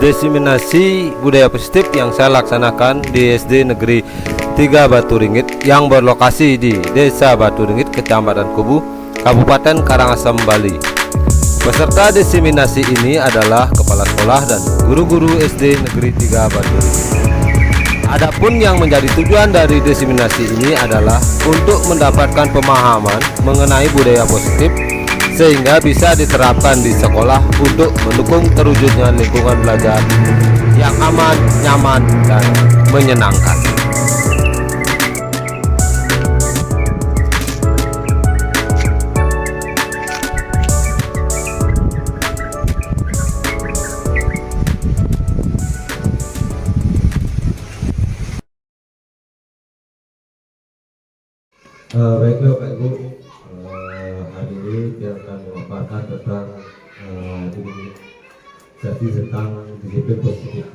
Diseminasi budaya positif yang saya laksanakan di SD Negeri 3 Batu Ringgit yang berlokasi di Desa Batu Ringgit, Kecamatan Kubu, Kabupaten Karangasem, Bali. Peserta diseminasi ini adalah kepala sekolah dan guru-guru SD Negeri 3 Batu Ringgit. Adapun yang menjadi tujuan dari diseminasi ini adalah untuk mendapatkan pemahaman mengenai budaya positif sehingga bisa diterapkan di sekolah untuk mendukung terwujudnya lingkungan belajar yang aman, nyaman, dan menyenangkan. Baiklah Bapak Ibu, hari ini kita akan memaparkan tentang sesi tentang disiplin positif.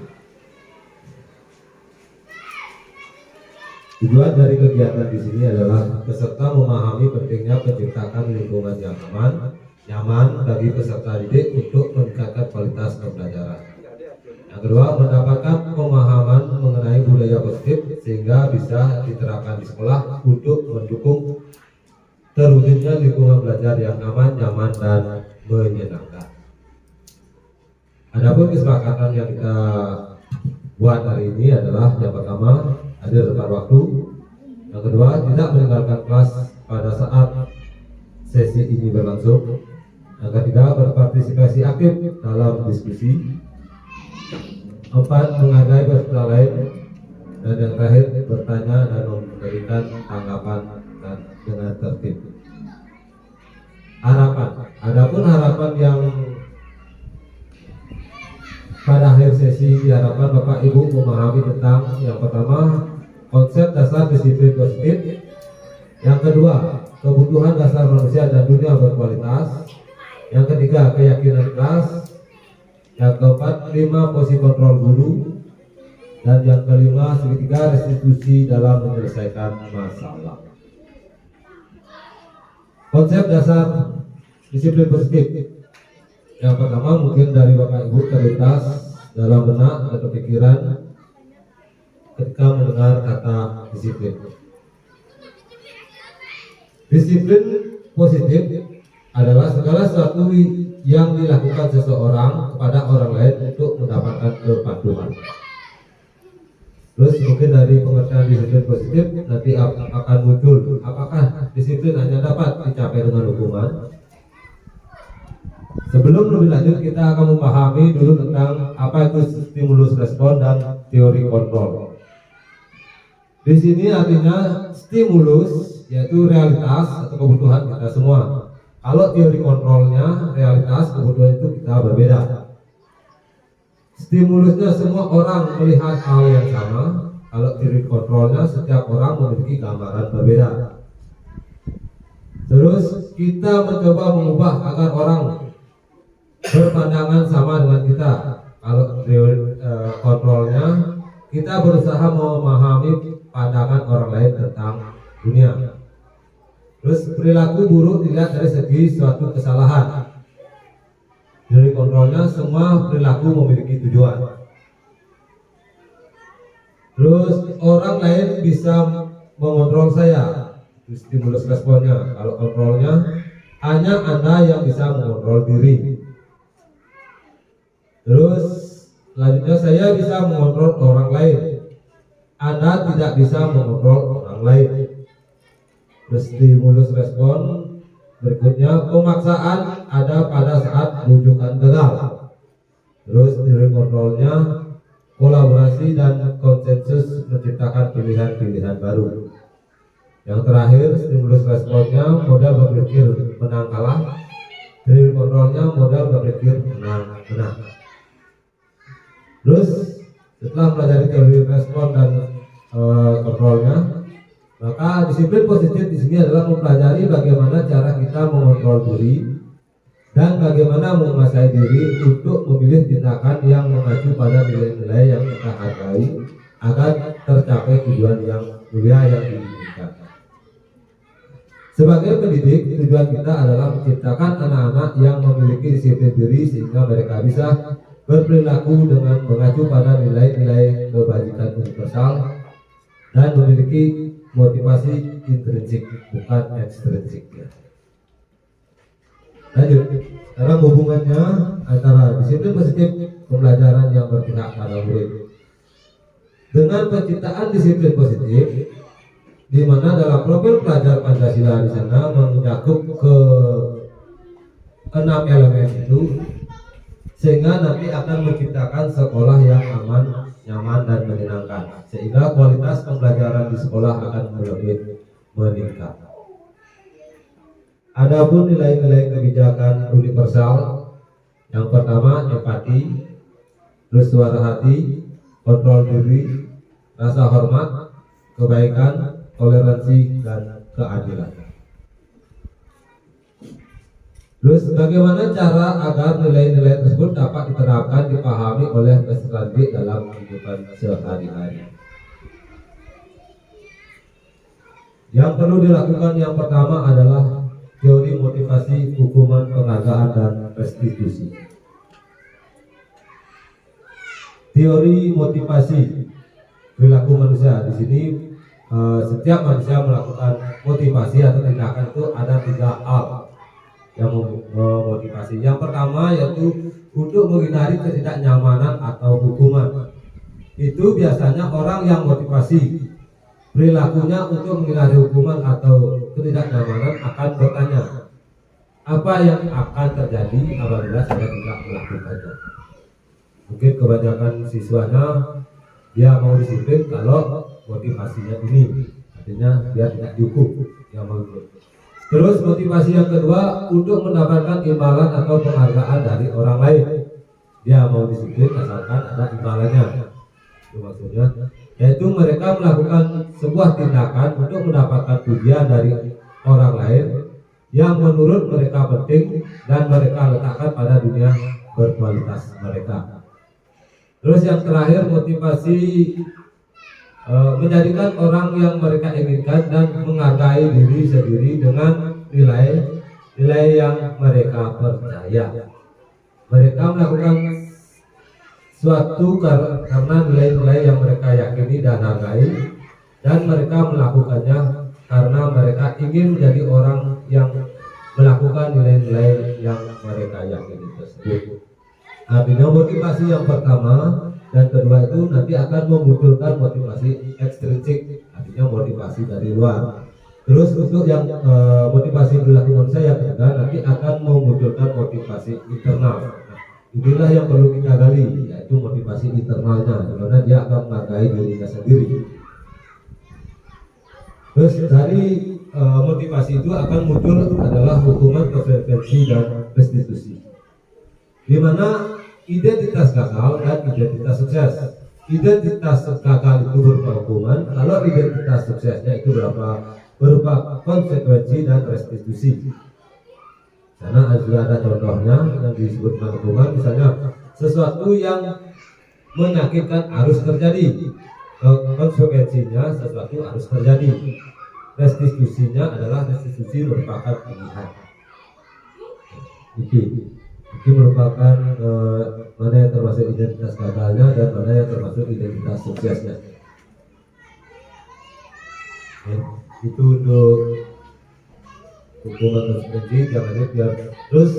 Tujuan dari kegiatan di sini adalah peserta memahami pentingnya menciptakan lingkungan yang aman, nyaman bagi peserta didik untuk meningkatkan kualitas pembelajaran. Yang kedua, mendapatkan pemahaman mengenai budaya positif sehingga bisa diterapkan di sekolah untuk mendukung terwujudnya lingkungan belajar yang aman, nyaman, dan menyenangkan. Adapun kesepakatan yang kita buat hari ini adalah yang pertama, hadir tepat waktu. Yang kedua, tidak meninggalkan kelas pada saat sesi ini berlangsung. Yang ketiga, berpartisipasi aktif dalam diskusi. 4, menghargai peserta lain. Dan yang terakhir, bertanya dan memberikan tanggapan dan dengan tertib. Harapan. Adapun harapan yang pada akhir sesi diharapkan Bapak Ibu memahami tentang yang pertama, konsep dasar disiplin positif. Yang kedua, kebutuhan dasar manusia dan dunia berkualitas. Yang ketiga, keyakinan kelas. Yang keempat, 5 posisi kontrol guru. Dan yang kelima, segitiga restitusi dalam menyelesaikan masalah. Konsep dasar disiplin positif. Yang pertama, mungkin dari Bapak Ibu terlintas dalam benak atau pikiran ketika mendengar kata disiplin. Disiplin positif adalah segala sesuatu yang dilakukan seseorang kepada orang lain untuk mendapatkan kepatuhan. Terus mungkin dari pengertian disiplin positif nanti akan muncul, apakah disiplin hanya dapat dicapai dengan hukuman? Sebelum lebih lanjut, kita akan memahami dulu tentang apa itu stimulus respon dan teori kontrol. Di sini artinya stimulus yaitu realitas atau kebutuhan kita semua. Kalau teori kontrolnya, realitas kebutuhan itu kita berbeda. Stimulusnya semua orang melihat hal yang sama. Kalau teori kontrolnya, setiap orang memiliki gambaran berbeda. Terus kita mencoba mengubah agar orang berpandangan sama dengan kita. Kalau teori kontrolnya, kita berusaha memahami pandangan orang lain tentang dunia. Terus perilaku buruk dilihat dari segi suatu kesalahan. Dari kontrolnya, semua perilaku memiliki tujuan. Terus orang lain bisa mengontrol saya. Itu stimulus responnya. Kalau kontrolnya, hanya Anda yang bisa mengontrol diri. Terus selanjutnya, saya bisa mengontrol orang lain. Anda tidak bisa mengontrol orang lain. Stimulus respon berikutnya, pemaksaan ada pada saat rujukan gagal. Terus teori kontrolnya, kolaborasi dan konsensus menciptakan pilihan-pilihan baru. Yang terakhir, stimulus responnya modal berpikir menang kalah. Teori kontrolnya modal berpikir menang menang. Terus setelah mempelajari teori respon dan kontrolnya, maka disiplin positif di sini adalah mempelajari bagaimana cara kita mengontrol diri dan bagaimana menguasai diri untuk memilih tindakan yang mengacu pada nilai-nilai yang kita hargai agar tercapai tujuan yang mulia yang diinginkan. Sebagai pendidik, tujuan kita adalah menciptakan anak-anak yang memiliki disiplin diri sehingga mereka bisa berperilaku dengan mengacu pada nilai-nilai kebajikan universal, dan memiliki motivasi intrinsik bukan ekstrinsik. Lanjut, sekarang hubungannya antara disiplin positif pembelajaran yang berpihak pada murid dengan penciptaan disiplin positif, di mana dalam profil pelajar Pancasila di sana mencakup ke 6 elemen itu, sehingga nanti akan menciptakan sekolah yang aman, nyaman, dan menyenangkan, sehingga kualitas pembelajaran di sekolah akan lebih meningkat. Adapun nilai-nilai kebijakan universal, yang pertama empati, terus suara hati, kontrol diri, rasa hormat, kebaikan, toleransi, dan keadilan. Terus bagaimana cara agar nilai-nilai tersebut dapat diterapkan, dipahami oleh peserta didik dalam kehidupan sehari-hari? Yang perlu dilakukan yang pertama adalah teori motivasi, hukuman, penghargaan, dan restitusi. Teori motivasi perilaku manusia di sini, setiap manusia melakukan motivasi atau tindakan itu ada 3 hal yang memotivasi. Yang pertama yaitu untuk menghindari ketidaknyamanan atau hukuman. Itu biasanya orang yang motivasi perilakunya untuk menghindari hukuman atau ketidaknyamanan akan bertanya, apa yang akan terjadi apabila saya tidak melakukannya? Mungkin kebanyakan siswanya dia mau disiplin kalau motivasinya ini, artinya dia tidak dihukum, yang mau. Terus motivasi yang kedua untuk mendapatkan imbalan atau penghargaan dari orang lain. Dia mau disiplin asalkan ada imbalannya. Itu maksudnya, yaitu mereka melakukan sebuah tindakan untuk mendapatkan pujian dari orang lain yang menurut mereka penting dan mereka letakkan pada dunia berkualitas mereka. Terus yang terakhir, motivasi menjadikan orang yang mereka inginkan dan menghargai diri sendiri dengan nilai yang mereka percaya. Mereka melakukan suatu karena nilai-nilai yang mereka yakini dan hargai, dan mereka melakukannya karena mereka ingin menjadi orang yang melakukan nilai-nilai yang mereka yakini tersebut. Artinya motivasi yang pertama dan kedua itu nanti akan memunculkan motivasi ekstrinsik, artinya motivasi dari luar. Terus untuk yang motivasi perilaku manusia yang ketiga nanti akan memunculkan motivasi internal. Inilah yang perlu kita gali, yaitu motivasi internalnya, karena dia akan menghargai dirinya sendiri. Terus dari motivasi itu akan muncul adalah hukuman, konsekuensi, dan restitusi, di mana identitas gagal dan identitas sukses. Identitas gagal itu berupa hukuman, kalau identitas suksesnya itu berupa konsekuensi dan restitusi. Karena juga ada contohnya yang disebutkan hukuman, misalnya sesuatu yang menyakitkan harus terjadi, konsekuensinya sesuatu harus terjadi. Restitusinya adalah restitusi merupakan pilihan. Itu merupakan mana yang termasuk identitas gagalnya dan mana yang termasuk identitas suksesnya. Itu untuk hukuman konsekuensi, jangan biar terus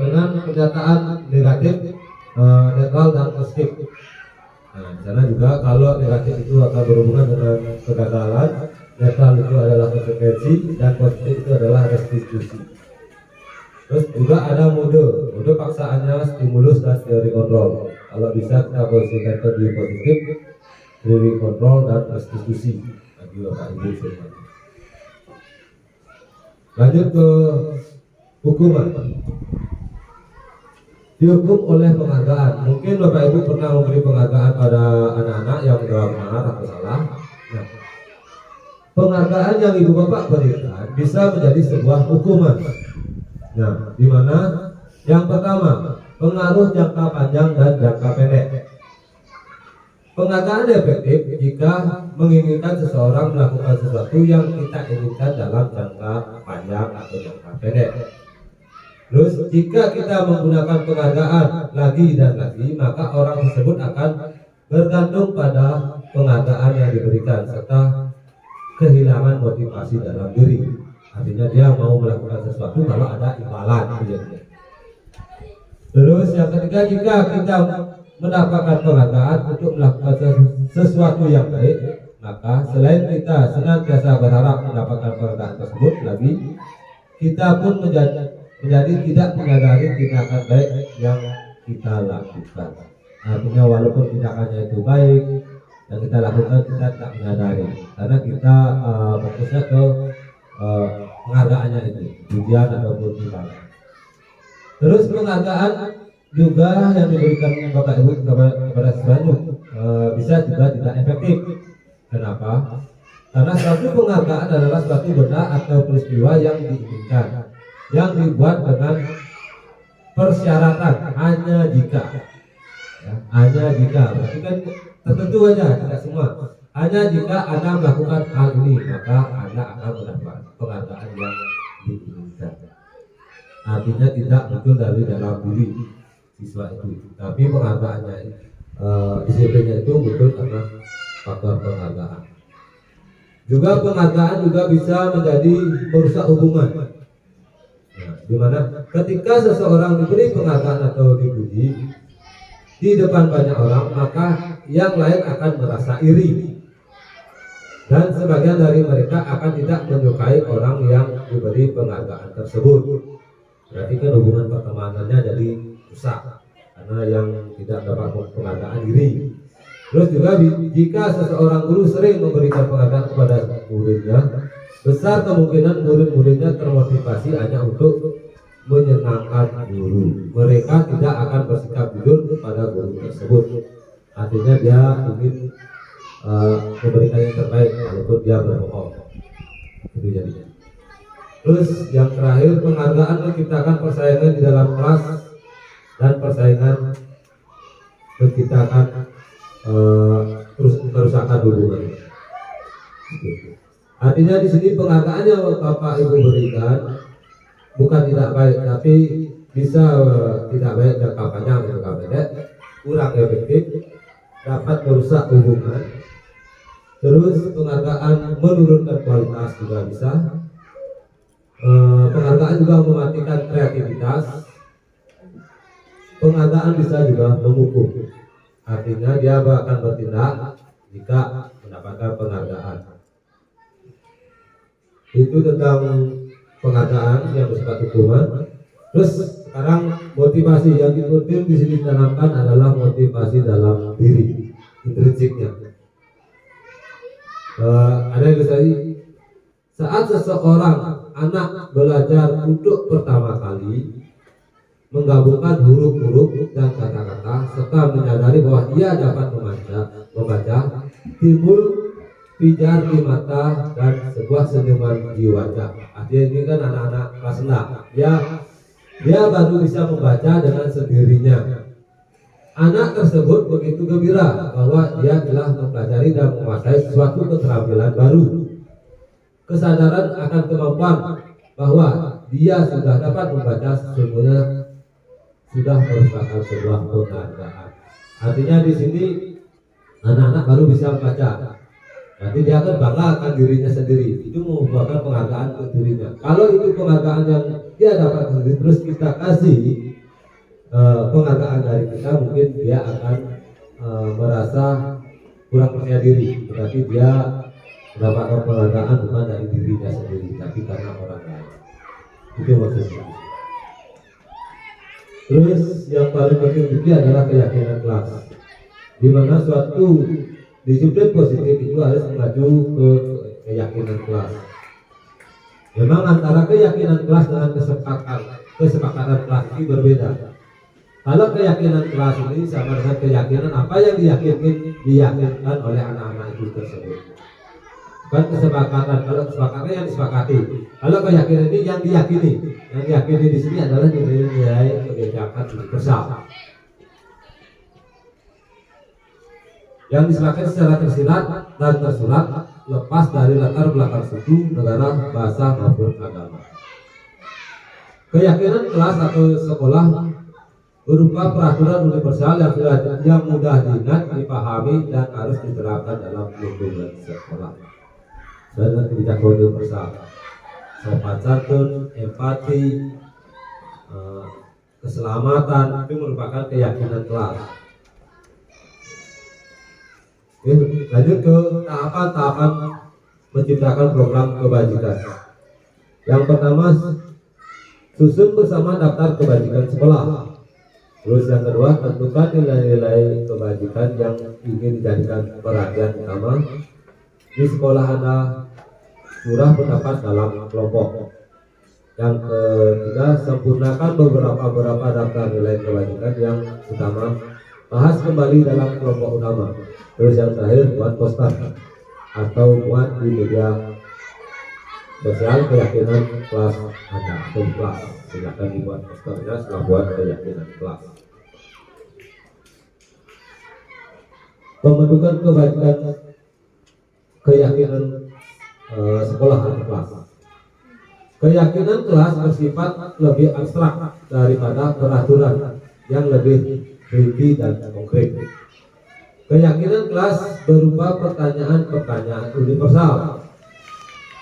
dengan pernyataan negatif, netral, dan positif. Nah, di sana juga kalau negatif itu akan berhubungan dengan kegagalan, netral itu adalah konsekuensi, dan positif itu adalah restitusi. Terus juga ada mode paksaannya, stimulus, dan teori kontrol. Kalau bisa kita posisikan ke di positif, teori kontrol, dan restitusi bagi Bapak Ibu semua. Lanjut ke hukuman. Dihukum oleh penghargaan. Mungkin Bapak Ibu pernah memberi penghargaan pada anak-anak yang sudah benar atau salah. Nah, penghargaan yang Ibu Bapak berikan bisa menjadi sebuah hukuman. Nah, di mana yang pertama, pengaruh jangka panjang dan jangka pendek. Penghargaan efektif jika menginginkan seseorang melakukan sesuatu yang kita inginkan dalam jangka panjang atau jangka pendek. Terus jika kita menggunakan penghargaan lagi dan lagi, maka orang tersebut akan bergantung pada penghargaan yang diberikan serta kehilangan motivasi dalam diri. Artinya dia mau melakukan sesuatu kalau ada imbalan. Terus yang ketiga, jika kita mendapatkan penghargaan untuk melakukan sesuatu yang baik, maka selain kita senantiasa berharap mendapatkan penghargaan tersebut lagi, kita pun menjadi tidak menyadari tindakan baik yang kita lakukan. Artinya walaupun tindakannya itu baik yang kita lakukan, kita tidak menyadari karena kita fokusnya ke penghargaannya itu, pujian ataupun imbalan. Terus penghargaan juga yang diberikan Bapak Ibu kepada siswanya bisa juga tidak efektif. Kenapa? Karena suatu penghargaan adalah suatu benda atau peristiwa yang diinginkan, yang dibuat dengan persyaratan hanya jika, ya, hanya jika, berarti kan tertentu aja, tidak semua. Hanya jika Anda melakukan hal ini, maka Anda akan mendapat penghargaan yang diinginkan. Artinya tidak muncul dari dalam diri siswa itu, tapi penghargaannya, disiplinnya itu muncul karena faktor penghargaan. Juga penghargaan juga bisa menjadi merusak hubungan. Nah, dimana ketika seseorang diberi penghargaan atau dipuji di depan banyak orang, maka yang lain akan merasa iri, dan sebagian dari mereka akan tidak menyukai orang yang diberi penghargaan tersebut. Berarti kan hubungan pertemanannya jadi rusak karena yang tidak dapat penghargaan iri. Terus juga jika seseorang guru sering memberikan penghargaan kepada muridnya, besar kemungkinan murid-muridnya termotivasi hanya untuk menyenangkan guru. Mereka tidak akan bersikap jujur kepada guru tersebut. Artinya dia ingin memberikan yang terbaik walaupun dia berbohong. Itu jadinya. Terus yang terakhir, penghargaan menciptakan persaingan di dalam kelas dan persaingan menciptakan terus kerusakan hubungan. Artinya di sini penghargaan yang Bapak Ibu berikan bukan tidak baik, tapi bisa tidak baik jangka panjang, jangka pendek, kurang efektif, dapat merusak hubungan. Terus penghargaan menurunkan kualitas juga bisa. Penghargaan juga mematikan kreativitas. Penghargaan bisa juga memukul. Artinya dia akan bertindak jika mendapatkan penghargaan. Itu tentang penghargaan yang bersifat hukuman. Terus sekarang motivasi yang di sini ditanamkan adalah motivasi dalam diri, intrinsiknya. Ada yang tadi, saat seseorang anak belajar untuk pertama kali menggabungkan huruf-huruf dan kata-kata serta menyadari bahwa ia dapat membaca, timbul pijar di mata dan sebuah senyuman di wajah. Artinya ini kan anak-anak kelas 6, dia baru bisa membaca dengan sendirinya. Anak tersebut begitu gembira bahwa dia telah mempelajari dan menguasai suatu keterampilan baru. Kesadaran akan kemampuan bahwa dia sudah dapat membaca sesungguhnya sudah merupakan sebuah penghargaan. Artinya di sini anak-anak baru bisa membaca. Nanti dia akan bangga akan dirinya sendiri. Itu merupakan penghargaan untuk dirinya. Kalau itu penghargaan yang dia dapat sendiri, terus kita kasih penghargaan dari kita, mungkin dia akan merasa kurang percaya diri. Berarti dia mendapatkan penghargaan bukan dari dirinya sendiri, tapi karena orang lain. Itu maksudnya. Terus yang paling penting juga adalah keyakinan kelas, di mana suatu disiplin positif itu harus mengacu ke keyakinan kelas. Memang antara keyakinan kelas dengan kesepakatan kelas ini berbeda. Kalau keyakinan kelas ini sama dengan keyakinan apa yang diyakinkan oleh anak-anak itu tersebut. Bukan kesepakatan. Kalau kesepakatan yang disepakati. Kalau keyakinan ini yang diyakini. Yang diyakini di sini adalah nilai-nilai kebijakan universal yang disepakati secara tersirat dan tersurat, lepas dari latar belakang suku, negara, bahasa maupun agama. Keyakinan kelas atau sekolah berupa peraturan universal yang mudah diingat, dipahami, dan harus diterapkan dalam lingkungan sekolah. Dan kebijakan universal, sopan santun, empati, keselamatan itu merupakan keyakinan kelas. Oke, lanjut ke tahapan menciptakan program kebajikan. Yang pertama, susun bersama daftar kebajikan sekolah. Terus yang kedua, tentukan nilai-nilai kebajikan yang ingin dijadikan perhatian utama di sekolah Anda. Surah pendapat dalam kelompok. Yang ketiga, sempurnakan beberapa daftar nilai kebajikan yang utama. Bahas kembali dalam kelompok utama. Terus yang terakhir, buat poster atau buat di media sosial keyakinan kelas Anda atau kelas. Silakan dibuat posternya setelah buat keyakinan kelas. Pembentukan kebajikan keyakinan sekolah atau kelas. Keyakinan kelas bersifat lebih abstrak daripada peraturan yang lebih rinci dan konkret. Keyakinan kelas berupa pertanyaan-pertanyaan universal.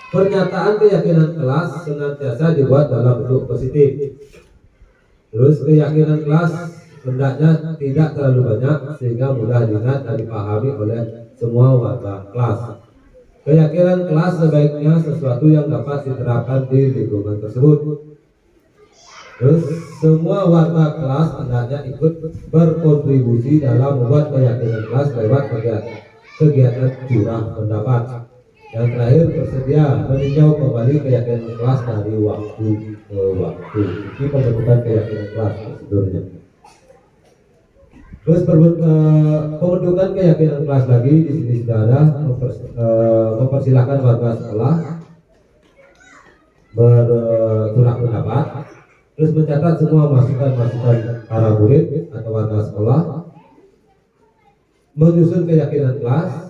Pernyataan keyakinan kelas senantiasa dibuat dalam bentuk positif. Terus keyakinan kelas hendaknya tidak terlalu banyak sehingga mudah diingat dan dipahami oleh semua warga kelas. Keyakinan kelas sebaiknya sesuatu yang dapat diterapkan di lingkungan tersebut. Terus semua warga kelas hendaknya ikut berkontribusi dalam membuat keyakinan kelas lewat kegiatan curah pendapat. Yang terakhir, bersedia meninjau kembali keyakinan kelas dari waktu ke waktu. Ini pembentukan keyakinan kelas prosedurnya. Terus pembentukan keyakinan kelas lagi di sini sudah ada. Mempersilahkan warga sekolah bercurah pendapat. Terus mencatat semua masukan-masukan para murid atau warga sekolah. Menyusun keyakinan kelas.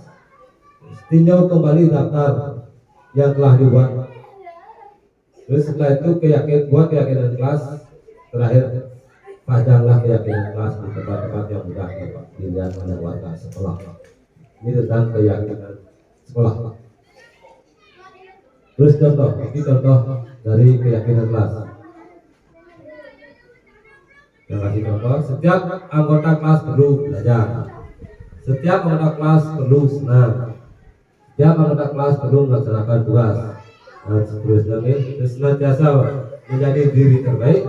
Tinjau kembali daftar yang telah dibuat. Terus setelah itu buat keyakinan kelas. Terakhir, pajanglah keyakinan kelas di tempat-tempat yang mudah dilihat oleh warga sekolah. Ini tentang keyakinan sekolah. Terus ini contoh dari keyakinan kelas. Yang kasih contoh, setiap anggota kelas perlu belajar. Setiap anggota kelas perlu senang. Setiap anggota kelas perlu melaksanakan tugas. Dan seterusnya, senantiasa menjadi diri terbaik,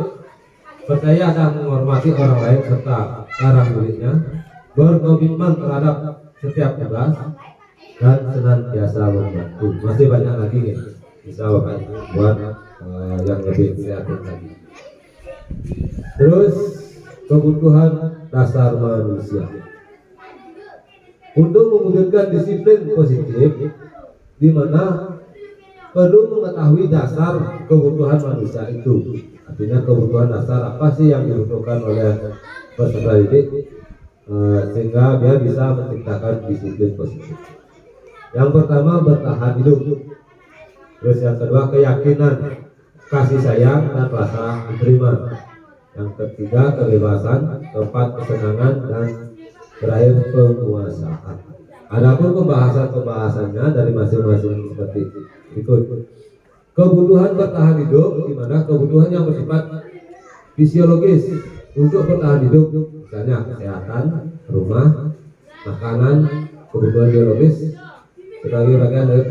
percaya dan menghormati orang lain serta para muridnya, berkomitmen terhadap setiap tugas, dan senantiasa membantu. Masih banyak lagi nih, bisa buat yang lebih kreatif lagi. Terus kebutuhan dasar manusia. Untuk mewujudkan disiplin positif, di mana perlu mengetahui dasar kebutuhan manusia itu. Artinya kebutuhan dasar apa sih yang dibutuhkan oleh peserta didik, sehingga dia bisa menciptakan disiplin positif. Yang pertama, bertahan hidup. Terus yang kedua, keyakinan, kasih sayang dan rasa diterima. Yang ketiga, kebebasan. Keempat, kesenangan. Dan terakhir, penguasaan. Adapun pembahasannya dari masing-masing seperti berikut. Kebutuhan bertahan hidup, di mana kebutuhan yang bersifat fisiologis untuk bertahan hidup, misalnya kesehatan, rumah, makanan, kebutuhan biologis sebagai bagian dari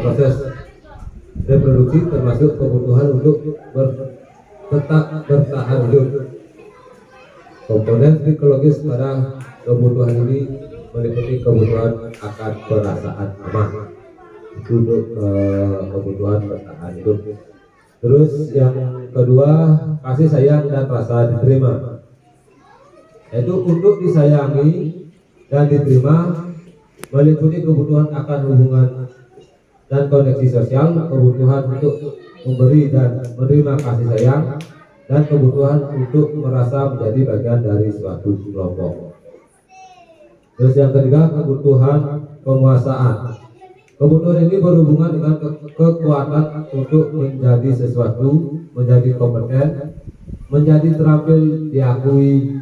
proses reproduksi, termasuk kebutuhan untuk tetap bertahan hidup. Komponen psikologis pada kebutuhan ini meliputi kebutuhan akan perasaan aman, itu untuk kebutuhan bertahan hidup. Terus yang kedua, kasih sayang dan rasa diterima, yaitu untuk disayangi dan diterima meliputi kebutuhan akan hubungan dan koneksi sosial, kebutuhan untuk memberi dan menerima kasih sayang, dan kebutuhan untuk merasa menjadi bagian dari suatu kelompok. Terus yang ketiga, kebutuhan penguasaan. Kebutuhan ini berhubungan dengan kekuatan untuk menjadi sesuatu, menjadi kompeten, menjadi terampil diakui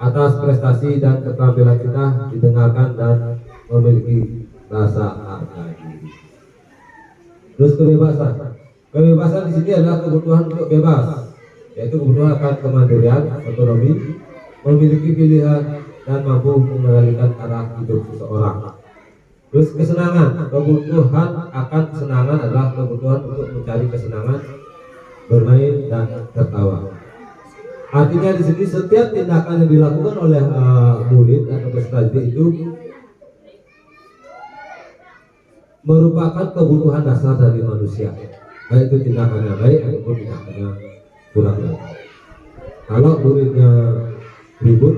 atas prestasi dan keterampilan kita didengarkan dan memiliki rasa harga diri. Terus kebebasan. Kebebasan di sini adalah kebutuhan untuk bebas, yaitu kebutuhan akan kemandirian, otonomi, memiliki pilihan dan mampu mengendalikan arah hidup seseorang. Terus kesenangan, kebutuhan akan kesenangan adalah kebutuhan untuk mencari kesenangan, bermain dan tertawa. Artinya di sini setiap tindakan yang dilakukan oleh murid atau peserta didik itu merupakan kebutuhan dasar dari manusia, baik itu tindakannya baik ataupun tindakannya kurang baik. Kalau muridnya ribut,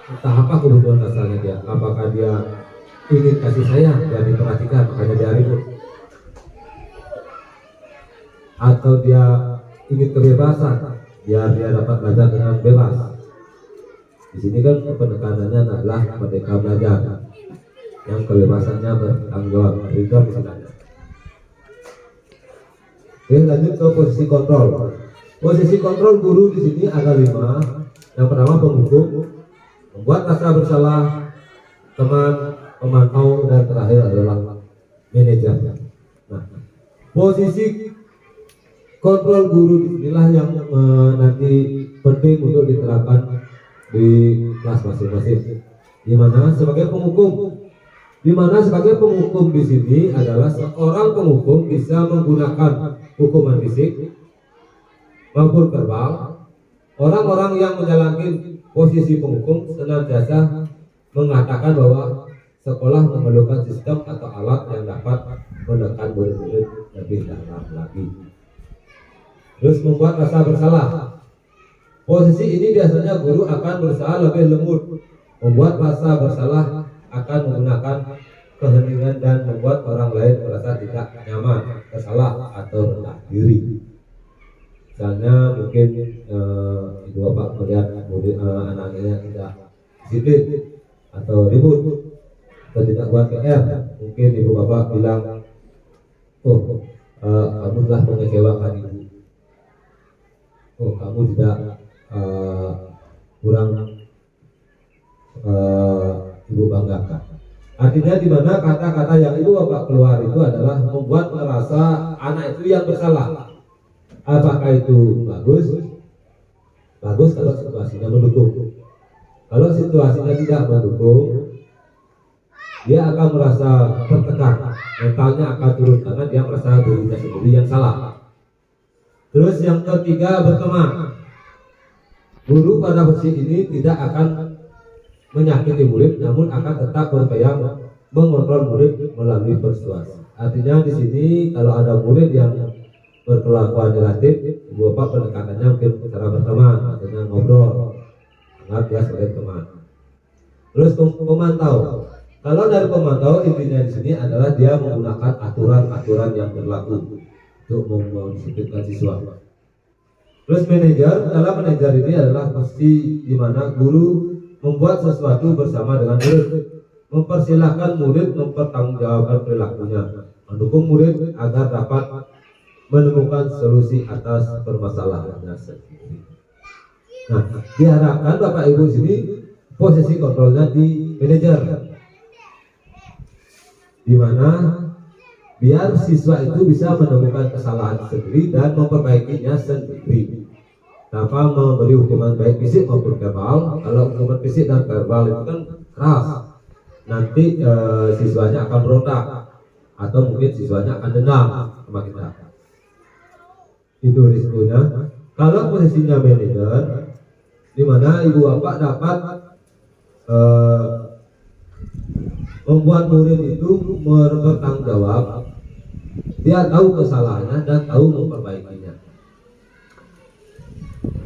entah apa kebutuhan dasarnya dia, apakah dia ingin kasih sayang dan diperhatikan makanya dia ribut, atau dia ingin kebebasan biar dia dapat belajar dengan bebas. Di sini kan penekanannya adalah merdeka belajar, yang kebebasannya bertanggung jawab, freedom istilahnya. Oke, lanjut ke posisi kontrol. Posisi kontrol guru di sini ada 5. Yang pertama penghukum, membuat rasa bersalah teman, pemantau, dan terakhir adalah manajer. Nah, posisi kontrol guru inilah yang nanti penting untuk diterapkan di kelas masing-masing. Di mana sebagai penghukum di sini adalah seorang penghukum bisa menggunakan hukuman fisik maupun verbal. Orang-orang yang menjalankan posisi penghukum senantiasa mengatakan bahwa sekolah memerlukan sistem atau alat yang dapat menekan murid-murid lebih dalam lagi. Terus membuat rasa bersalah. Posisi ini biasanya guru akan berusaha lebih lembut, membuat rasa bersalah akan menggunakan keheningan dan membuat orang lain merasa tidak nyaman, bersalah atau rendah diri. Misalnya mungkin ibu bapak melihat anak-anaknya tidak disiplin atau ribut atau tidak buat PR, mungkin ibu bapak bilang, kamu telah mengecewakan ibu, kamu tidak kurang ibu banggakan. Artinya di mana kata-kata yang ibu bapak keluar itu adalah membuat merasa anak itu yang bersalah. Apakah itu bagus? Bagus kalau situasinya mendukung. Kalau situasinya tidak mendukung, dia akan merasa tertekan, mentalnya akan turun karena dia merasa dirinya sendiri yang salah. Terus yang ketiga, berteman. Guru pada posisi ini tidak akan menyakiti murid, namun akan tetap berupaya mengontrol murid melalui persuasi. Artinya di sini kalau ada murid yang berkelakuan negatif, ibu bapak pendekatannya mungkin cara berteman, artinya ngobrol, anggap dia sebagai teman. Terus pemantau. Kalau dari pemantau intinya di sini adalah dia menggunakan aturan-aturan yang berlaku untuk mendisiplinkan siswa. Terus manajer, dalam manajer ini adalah posisi di mana guru membuat sesuatu bersama dengan murid, mempersilahkan murid mempertanggungjawabkan perilakunya, mendukung murid agar dapat menemukan solusi atas permasalahannya sendiri. Nah, diharapkan Bapak Ibu sini posisi kontrolnya di manajer, di mana biar siswa itu bisa menemukan kesalahan sendiri dan memperbaikinya sendiri tanpa memberi hukuman baik fisik maupun verbal. Kalau hukuman fisik dan verbal itu kan keras, nanti siswanya akan berontak atau mungkin siswanya akan dendam sama kita. Itu risikonya. Kalau posisinya manajer, di mana ibu bapak dapat membuat murid itu bertanggung jawab, dia tahu kesalahannya dan tahu memperbaikinya.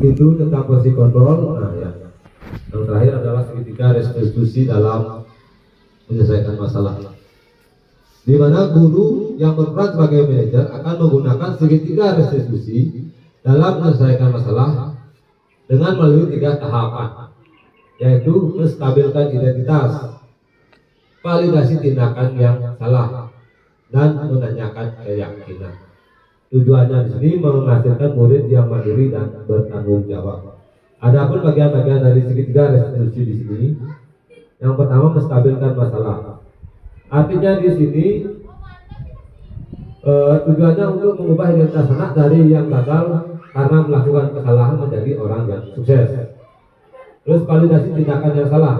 Itu tentang posisi kontrol. Nah, ya. Yang terakhir adalah segitiga restitusi dalam menyelesaikan masalah, di mana guru yang berperan sebagai manajer akan menggunakan segitiga restitusi dalam menyelesaikan masalah dengan melalui 3 tahapan, yaitu menstabilkan identitas, validasi tindakan yang salah, dan menanyakan keyakinan. Tujuannya di sini menghasilkan murid yang mandiri dan bertanggung jawab. Adapun bagian-bagian dari segitiga restitusi di sini, yang pertama menstabilkan masalah. Artinya di sini tujuannya untuk mengubah identitas anak dari yang gagal karena melakukan kesalahan menjadi orang yang sukses. Terus validasi tindakan yang salah.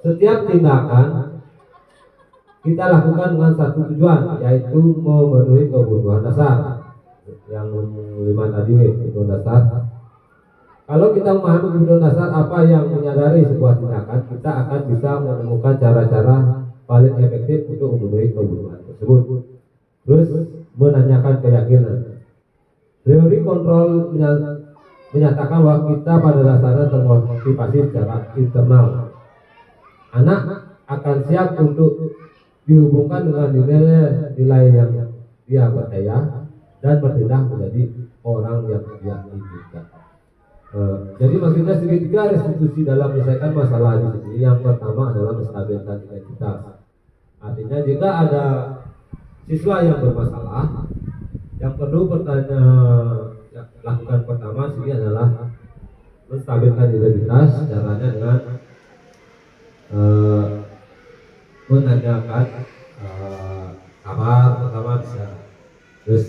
Setiap tindakan kita lakukan dengan satu tujuan, yaitu memenuhi kebutuhan dasar. Yang 5 tadi, kebutuhan dasar. Kalau kita memahami kebutuhan dasar apa yang menyadari sebuah tindakan, kita akan bisa menemukan cara-cara paling efektif untuk memenuhi kebutuhan tersebut. Terus menanyakan keyakinan. Teori kontrol menyatakan bahwa kita pada dasarnya termotivasi secara internal. Anak akan siap untuk dihubungkan dengan nilai yang dia percaya dan bertindak menjadi orang yang dia inginkan. Jadi maksudnya segitiga restitusi dalam menyelesaikan masalah di sini. Yang pertama adalah menstabilkan identitas. Artinya jika ada siswa yang bermasalah, yang perlu lakukan pertama sini adalah menstabilkan identitas. Caranya dengan menanyakan kabar pertama bisa, terus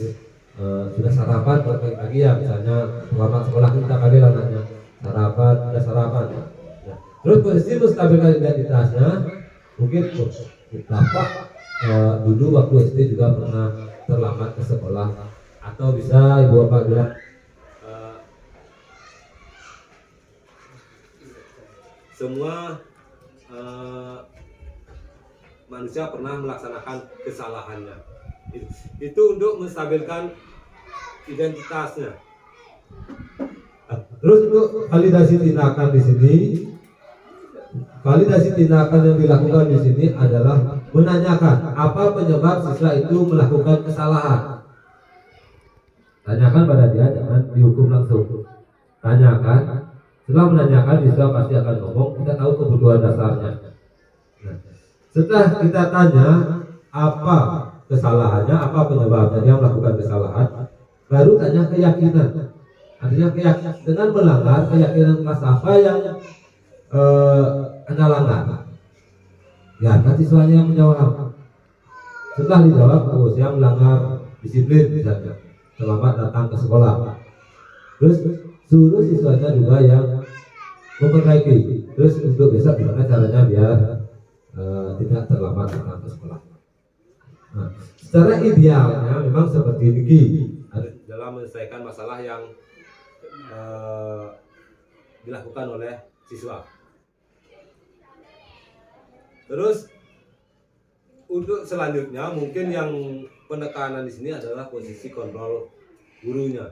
sudah sarapan pagi-pagi ya, misalnya selamat sekolah kita kali lah nanya sarapan, sudah sarapan ya. Terus posisi menstabilkan identitasnya mungkin bapak dulu waktu SD juga pernah terlambat ke sekolah, atau bisa ibu bapak bilang semua manusia pernah melaksanakan kesalahannya. Itu untuk menstabilkan identitasnya. Terus untuk validasi tindakan di sini, validasi tindakan yang dilakukan di sini adalah menanyakan apa penyebab siswa itu melakukan kesalahan. Tanyakan pada dia, jangan dihukum langsung. Tanyakan. Setelah menanyakan, siswa pasti akan ngomong, kita tahu kebutuhan dasarnya. Nah, setelah kita tanya apa kesalahannya, apa penyebabnya dia melakukan kesalahan, baru tanya keyakinan. Artinya dengan melanggar keyakinan kelas apa yang Anda langgar. Ya, kan siswanya yang menjawab. Setelah dijawab, oh saya melanggar disiplin misalnya, selamat datang ke sekolah. Terus suruh siswanya juga yang memperbaiki. Terus untuk besok gimana caranya biar tidak terlambat datang ke sekolah. Nah, secara idealnya memang seperti ini dalam menyelesaikan masalah yang dilakukan oleh siswa. Terus untuk selanjutnya mungkin yang penekanan di sini adalah posisi kontrol gurunya.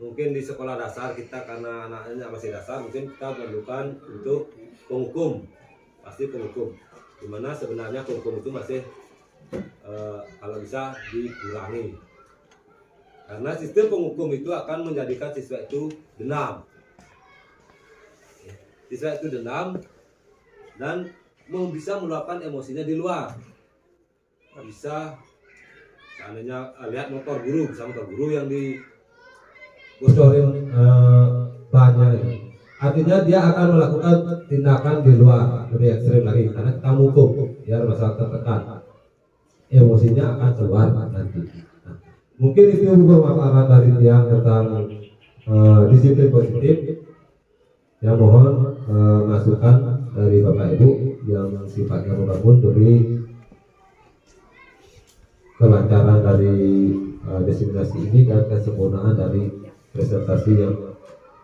Mungkin di sekolah dasar kita karena anaknya masih dasar, mungkin kita perlukan untuk penghukum, pasti penghukum. Dimana sebenarnya penghukum itu masih kalau bisa dikurangi. Karena sistem penghukum itu akan menjadikan siswa itu dendam. Siswa itu dendam dan bisa meluapkan emosinya di luar. Bisa seandainya lihat motor guru, bisa motor guru yang dibocorin banyak. Artinya dia akan melakukan tindakan di luar lebih ekstrim lagi karena kita mukul biar masalah tertekan, emosinya akan keluar nanti. Nah, mungkin itu pemaparan dari yang tentang disiplin positif. Yang mohon masukan dari Bapak Ibu yang sifatnya membangun demi kelancaran dari diseminasi ini dan kesempurnaan dari presentasi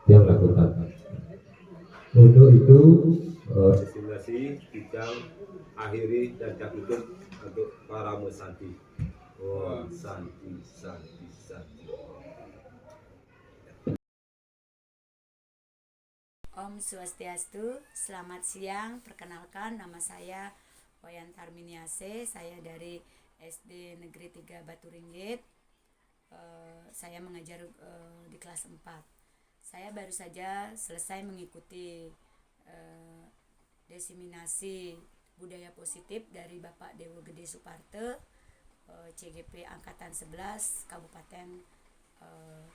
yang lakukan. Untuk itu diseminasi bidang akhiri dan tutup untuk para musanti. Oh, santi. Om Swastiastu, selamat siang. Perkenalkan, nama saya Wayan Tarminiase. Saya dari SD Negeri 3 Baturinggit. Saya mengajar di kelas 4. Saya baru saja selesai mengikuti diseminasi budaya positif dari Bapak Dewo Gede Suparte CGP Angkatan 11 Kabupaten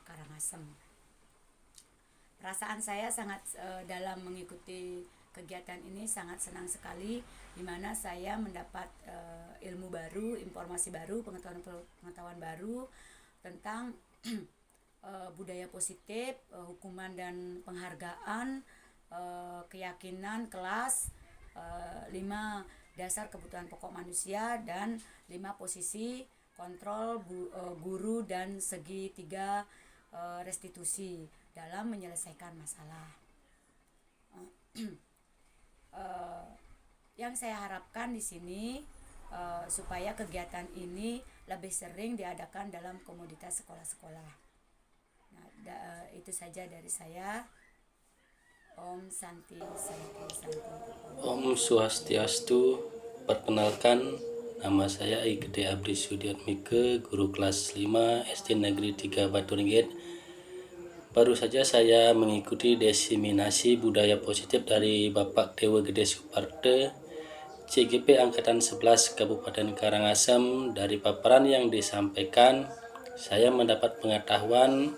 Karangasem. Perasaan saya sangat dalam mengikuti kegiatan ini sangat senang sekali, di mana saya mendapat ilmu baru, informasi baru, pengetahuan baru tentang budaya positif, hukuman dan penghargaan, keyakinan kelas, 5 dasar kebutuhan pokok manusia, dan 5 posisi kontrol guru, dan segitiga restitusi dalam menyelesaikan masalah. Yang saya harapkan di sini supaya kegiatan ini lebih sering diadakan dalam komoditas sekolah-sekolah. Nah, itu saja dari saya. Om Santi Santi Santi. Om Swastiastu. Perkenalkan, nama saya I Gede Abdi Sudiatmike, guru kelas 5 SD Negeri 3 Baturinggit. Baru saja saya mengikuti diseminasi budaya positif dari Bapak Dewa Gede Suparte, CGP Angkatan 11 Kabupaten Karangasem. Dari paparan yang disampaikan, saya mendapat pengetahuan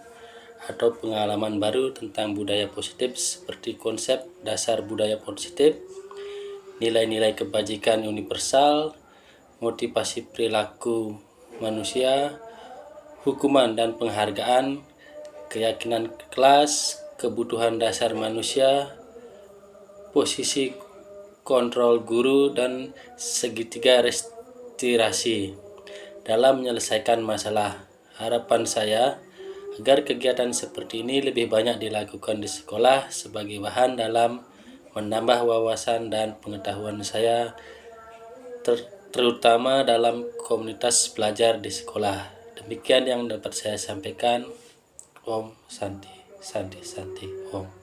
atau pengalaman baru tentang budaya positif, seperti konsep dasar budaya positif, nilai-nilai kebajikan universal, motivasi perilaku manusia, hukuman dan penghargaan, keyakinan kelas, kebutuhan dasar manusia, posisi kontrol guru, dan segitiga restirasi dalam menyelesaikan masalah. Harapan saya agar kegiatan seperti ini lebih banyak dilakukan di sekolah sebagai bahan dalam menambah wawasan dan pengetahuan saya, terutama dalam komunitas belajar di sekolah. Demikian yang dapat saya sampaikan. Om Santi Santi Santi Om.